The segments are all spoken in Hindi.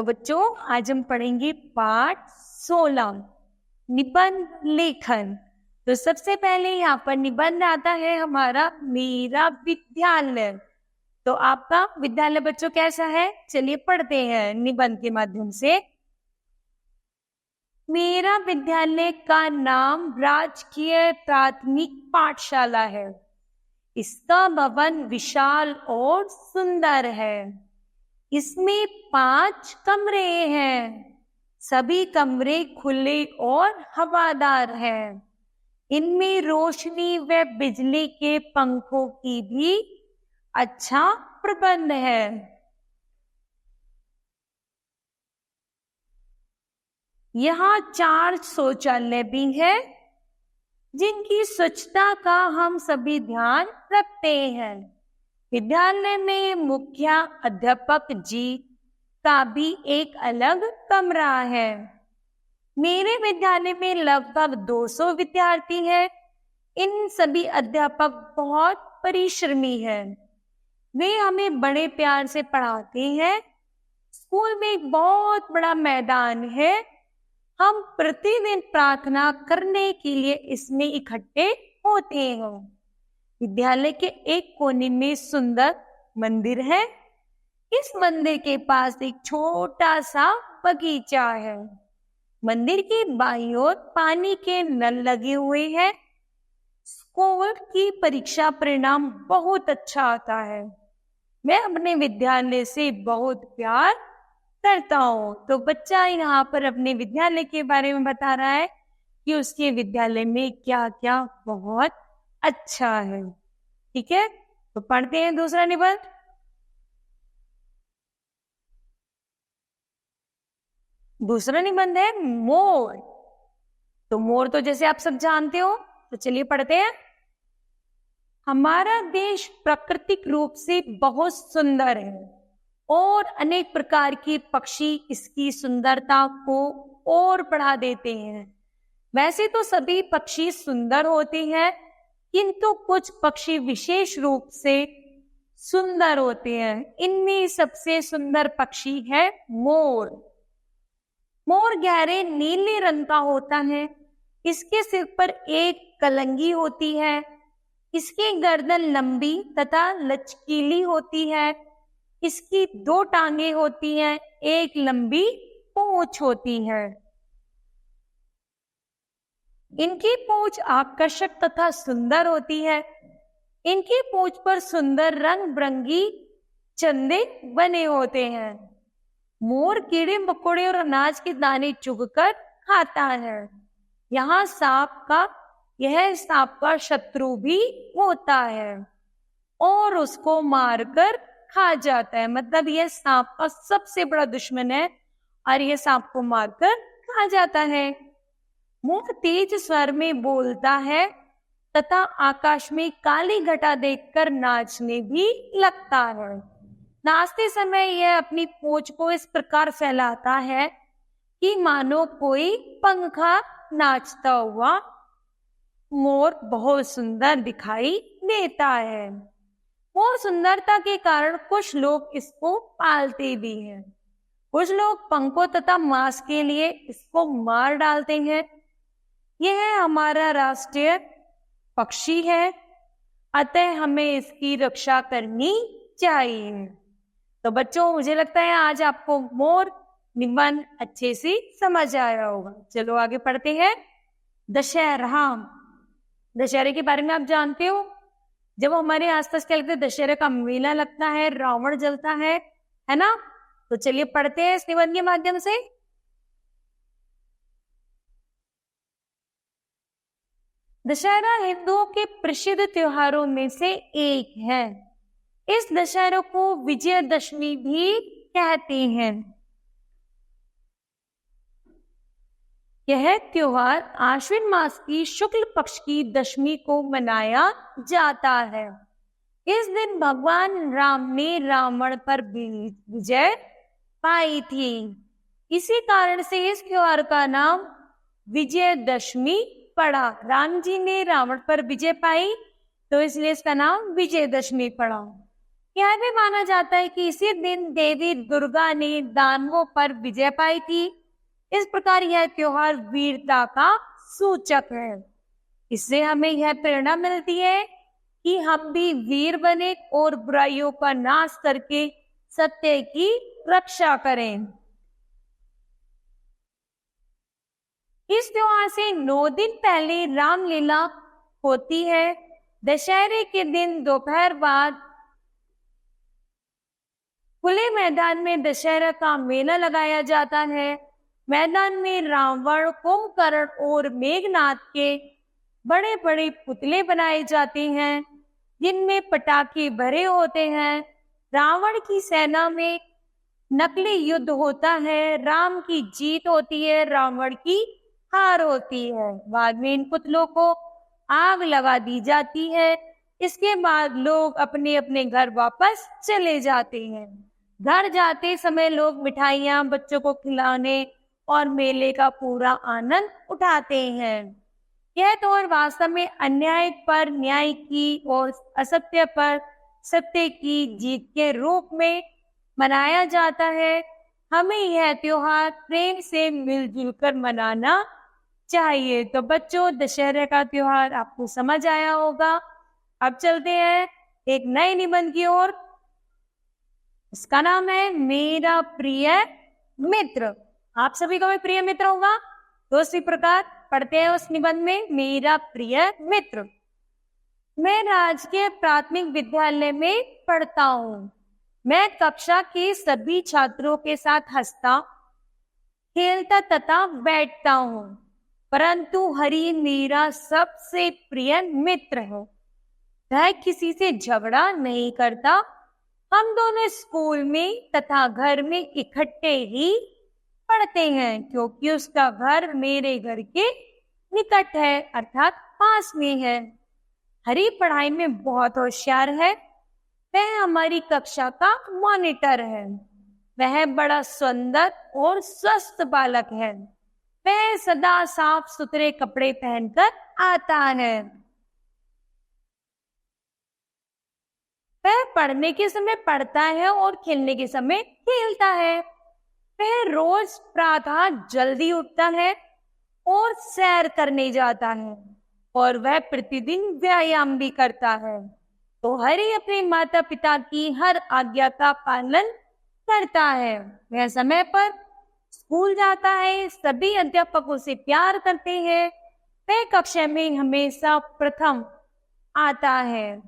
तो बच्चों आज हम पढ़ेंगे पाठ 16 निबंध लेखन। तो सबसे पहले यहाँ पर निबंध आता है हमारा मेरा विद्यालय। तो आपका विद्यालय बच्चों कैसा है, चलिए पढ़ते हैं निबंध के माध्यम से। मेरा विद्यालय का नाम राजकीय प्राथमिक पाठशाला है। इसका भवन विशाल और सुंदर है। इसमें 5 कमरे हैं। सभी कमरे खुले और हवादार हैं। इनमें रोशनी व बिजली के पंखों की भी अच्छा प्रबंध है। यहाँ 4 शौचालय भी है जिनकी स्वच्छता का हम सभी ध्यान रखते हैं। विद्यालय में मुख्य अध्यापक जी का भी एक अलग कमरा है। मेरे विद्यालय में लगभग 200 विद्यार्थी हैं। इन सभी अध्यापक बहुत परिश्रमी हैं। वे हमें बड़े प्यार से पढ़ाते हैं। स्कूल में एक बहुत बड़ा मैदान है। हम प्रतिदिन प्रार्थना करने के लिए इसमें इकट्ठे होते हैं। विद्यालय के एक कोने में सुंदर मंदिर है। इस मंदिर के पास एक छोटा सा बगीचा है। मंदिर की बाईं ओर पानी के नल लगे हुए हैं। स्कूल की परीक्षा परिणाम बहुत अच्छा आता है। मैं अपने विद्यालय से बहुत प्यार करता हूँ। तो बच्चा यहाँ पर अपने विद्यालय के बारे में बता रहा है कि उसके विद्यालय में क्या क्या बहुत अच्छा है। ठीक है, तो पढ़ते हैं दूसरा निबंध। दूसरा निबंध है मोर। तो मोर तो जैसे आप सब जानते हो, तो चलिए पढ़ते हैं। हमारा देश प्राकृतिक रूप से बहुत सुंदर है और अनेक प्रकार के पक्षी इसकी सुंदरता को और बढ़ा देते हैं। वैसे तो सभी पक्षी सुंदर होते हैं, किंतु कुछ पक्षी विशेष रूप से सुंदर होते हैं। इनमें सबसे सुंदर पक्षी है मोर। मोर गहरे नीले रंग का होता है। इसके सिर पर एक कलंगी होती है। इसकी गर्दन लंबी तथा लचकीली होती है। इसकी 2 टांगे होती हैं, एक लंबी पूंछ होती है। इनकी पूंछ आकर्षक तथा सुंदर होती है। इनकी पूंछ पर सुंदर रंग बिरंगी चंदे बने होते हैं। मोर कीड़े मकोड़े और अनाज के दाने चुगकर खाता है। यह सांप का शत्रु भी होता है और उसको मारकर खा जाता है। मतलब यह सांप का सबसे बड़ा दुश्मन है और यह सांप को मारकर खा जाता है। मोर तेज स्वर में बोलता है तथा आकाश में काली घटा देखकर नाचने भी लगता है। नाचते समय यह अपनी पूंछ को इस प्रकार फैलाता है कि मानो कोई पंखा नाचता हुआ। मोर बहुत सुंदर दिखाई देता है। मोर सुंदरता के कारण कुछ लोग इसको पालते भी हैं। कुछ लोग पंखों तथा मांस के लिए इसको मार डालते हैं। यह हमारा राष्ट्रीय पक्षी है, अतः हमें इसकी रक्षा करनी चाहिए। तो बच्चों मुझे लगता है आज आपको मोर निबंध अच्छे से समझ आया होगा। चलो आगे पढ़ते हैं। दशहरा। दशहरे के बारे में आप जानते हो, जब हमारे आसपास क्या लगता है, दशहरे का मेला लगता है, रावण जलता है ना। तो चलिए पढ़ते हैं इस निबंध के माध्यम से। दशहरा हिंदुओं के प्रसिद्ध त्योहारों में से एक है। इस दशहरे को विजयदशमी भी कहते हैं। यह त्योहार आश्विन मास की शुक्ल पक्ष की दशमी को मनाया जाता है। इस दिन भगवान राम ने रावण पर विजय पाई थी। इसी कारण से इस त्योहार का नाम विजयदशमी पड़ा। राम जी ने रावण पर विजय पाई, तो इसलिए इसका नाम विजयदशमी पड़ा। यह भी माना जाता है कि इसी दिन देवी दुर्गा ने दानवों पर विजय पाई थी। इस प्रकार यह त्योहार वीरता का सूचक है। इससे हमें यह प्रेरणा मिलती है कि हम भी वीर बने और बुराइयों का नाश करके सत्य की रक्षा करें। इस त्योहार से 9 दिन पहले रामलीला होती है। दशहरे के दिन दोपहर बाद खुले मैदान में दशहरा का मेला लगाया जाता है। मैदान में रावण, कुंभकर्ण और मेघनाथ के बड़े बड़े पुतले बनाए जाते हैं, जिनमें पटाखे भरे होते हैं। रावण की सेना में नकली युद्ध होता है। राम की जीत होती है, रावण की हार होती है। बाद में इन पुतलों को आग लगा दी जाती है। इसके बाद लोग अपने अपने घर वापस चले जाते हैं। घर जाते समय लोग मिठाइयां बच्चों को खिलाने और मेले का पूरा आनंद उठाते हैं। यह त्योहार वास्तव में अन्याय पर न्याय की और असत्य पर सत्य की जीत के रूप में मनाया जाता है। हमें यह त्योहार प्रेम से मिलजुल कर मनाना चाहिए। तो बच्चों, दशहरे का त्योहार आपको समझ आया होगा। अब चलते हैं एक नए निबंध की ओर। इसका नाम है मेरा प्रिय मित्र। आप सभी का भी प्रिय मित्र होगा, तो इसी प्रकार पढ़ते हैं उस निबंध में, मेरा प्रिय मित्र। मैं राजकीय प्राथमिक विद्यालय में पढ़ता हूँ। मैं कक्षा के सभी छात्रों के साथ हंसता, खेलता तथा बैठता हूँ, परंतु हरि मेरा सबसे प्रिय मित्र है। वह किसी से झगड़ा नहीं करता। हम दोनों स्कूल में तथा घर में इकट्ठे ही पढ़ते हैं, क्योंकि उसका घर मेरे घर के निकट है, अर्थात पास में है। हरि पढ़ाई में बहुत होशियार है। वह हमारी कक्षा का मॉनिटर है। वह बड़ा सुंदर और स्वस्थ बालक है। वह सदा साफ सुथरे कपड़े पहनकर आता है। वह पढ़ने के समय पढ़ता है और खेलने के समय खेलता है। वह रोज प्रातः जल्दी उठता है और सैर करने जाता है, और वह प्रतिदिन व्यायाम भी करता है। तो हरि अपने माता पिता की हर आज्ञा का पालन करता है। वह समय पर स्कूल जाता है। सभी अध्यापक उसे प्यार करते हैं। वह कक्षा में हमेशा प्रथम आता है।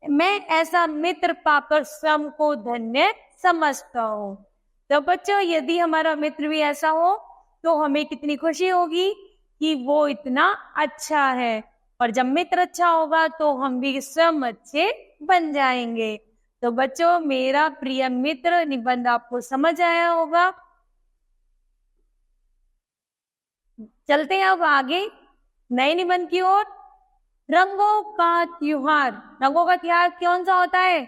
मैं ऐसा मित्र पाकर स्वयं को धन्य समझता हूँ। तो बच्चों, यदि हमारा मित्र भी ऐसा हो तो हमें कितनी खुशी होगी कि वो इतना अच्छा है। और जब मित्र अच्छा होगा तो हम भी स्वयं अच्छे बन जाएंगे। तो बच्चों, मेरा प्रिय मित्र निबंध आपको समझ आया होगा। चलते हैं अब आगे नए निबंध की ओर। रंगों का त्योहार। रंगों का त्योहार कौन सा होता है?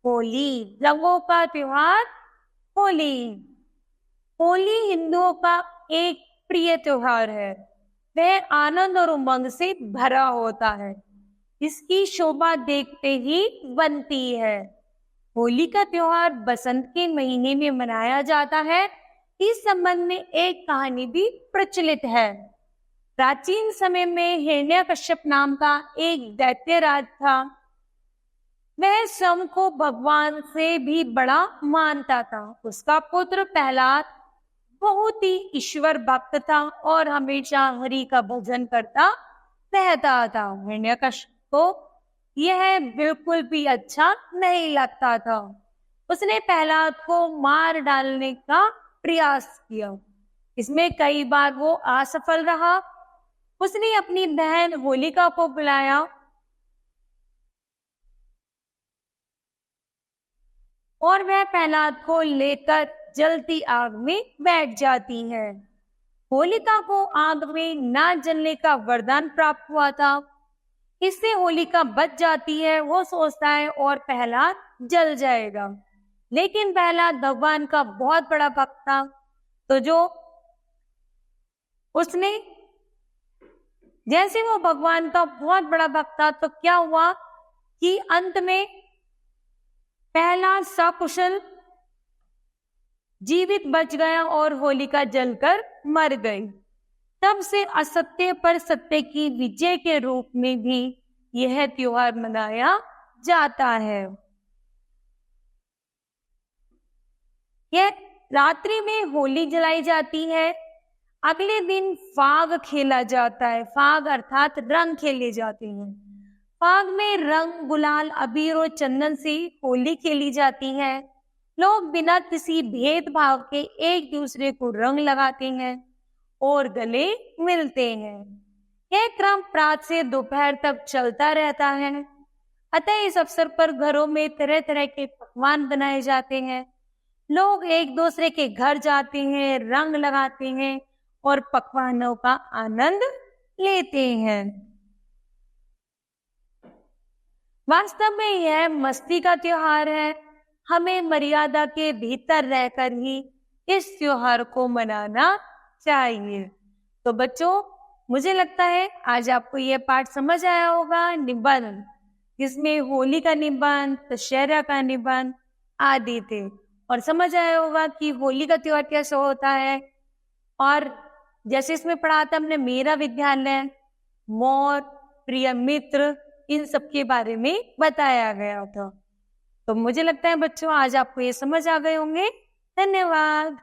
होली। रंगों का त्योहार होली। होली हिंदुओं का एक प्रिय त्योहार है। वह आनंद और उमंग से भरा होता है। इसकी शोभा देखते ही बनती है। होली का त्योहार बसंत के महीने में मनाया जाता है। इस संबंध में एक कहानी भी प्रचलित है। प्राचीन समय में हिरण्यकश्यप नाम का एक दैत्य राज था। वह स्वयं को भगवान से भी बड़ा मानता था। उसका पुत्र प्रहलाद बहुत ही ईश्वर भक्त था और हमेशा हरि का भजन करता रहता था। हिरण्यकश्यप को यह बिल्कुल भी अच्छा नहीं लगता था। उसने प्रहलाद को मार डालने का प्रयास किया। इसमें कई बार वो असफल रहा। उसने अपनी बहन होलिका को बुलाया और वह प्रहलाद को लेकर जलती आग में बैठ जाती है। होलिका को आग में ना जलने का वरदान प्राप्त हुआ था। इससे होलिका बच जाती है। वो सोचता है और प्रहलाद जल जाएगा, लेकिन प्रहलाद भगवान का बहुत बड़ा भक्त था। तो जो उसने जैसे वो भगवान का बहुत बड़ा भक्त था, तो क्या हुआ कि अंत में पहला सकुशल जीवित बच गया और होलिका जलकर मर गई। तब से असत्य पर सत्य की विजय के रूप में भी यह त्योहार मनाया जाता है। यह रात्रि में होली जलाई जाती है। अगले दिन फाग खेला जाता है। फाग अर्थात रंग खेले जाते हैं। फाग में रंग, गुलाल, अबीर और चंदन से होली खेली जाती है। लोग बिना किसी भेदभाव के एक दूसरे को रंग लगाते हैं और गले मिलते हैं। यह क्रम प्रातः से दोपहर तक चलता रहता है। अतः इस अवसर पर घरों में तरह तरह के पकवान बनाए जाते हैं। लोग एक दूसरे के घर जाते हैं, रंग लगाते हैं और पकवानों का आनंद लेते हैं। वास्तव में यह मस्ती का त्योहार है। हमें मर्यादा के भीतर रहकर ही इस त्योहार को मनाना चाहिए। तो बच्चों, मुझे लगता है आज आपको यह पाठ समझ आया होगा, निबंध, जिसमें होली का निबंध, दशहरा का निबंध आदि थे, और समझ आया होगा कि होली का त्योहार कैसे होता है। और जैसे इसमें पढ़ा था हमने, मेरा विद्यालय, मोर, प्रिय मित्र, इन सब के बारे में बताया गया था। तो मुझे लगता है बच्चों आज आपको ये समझ आ गए होंगे। धन्यवाद।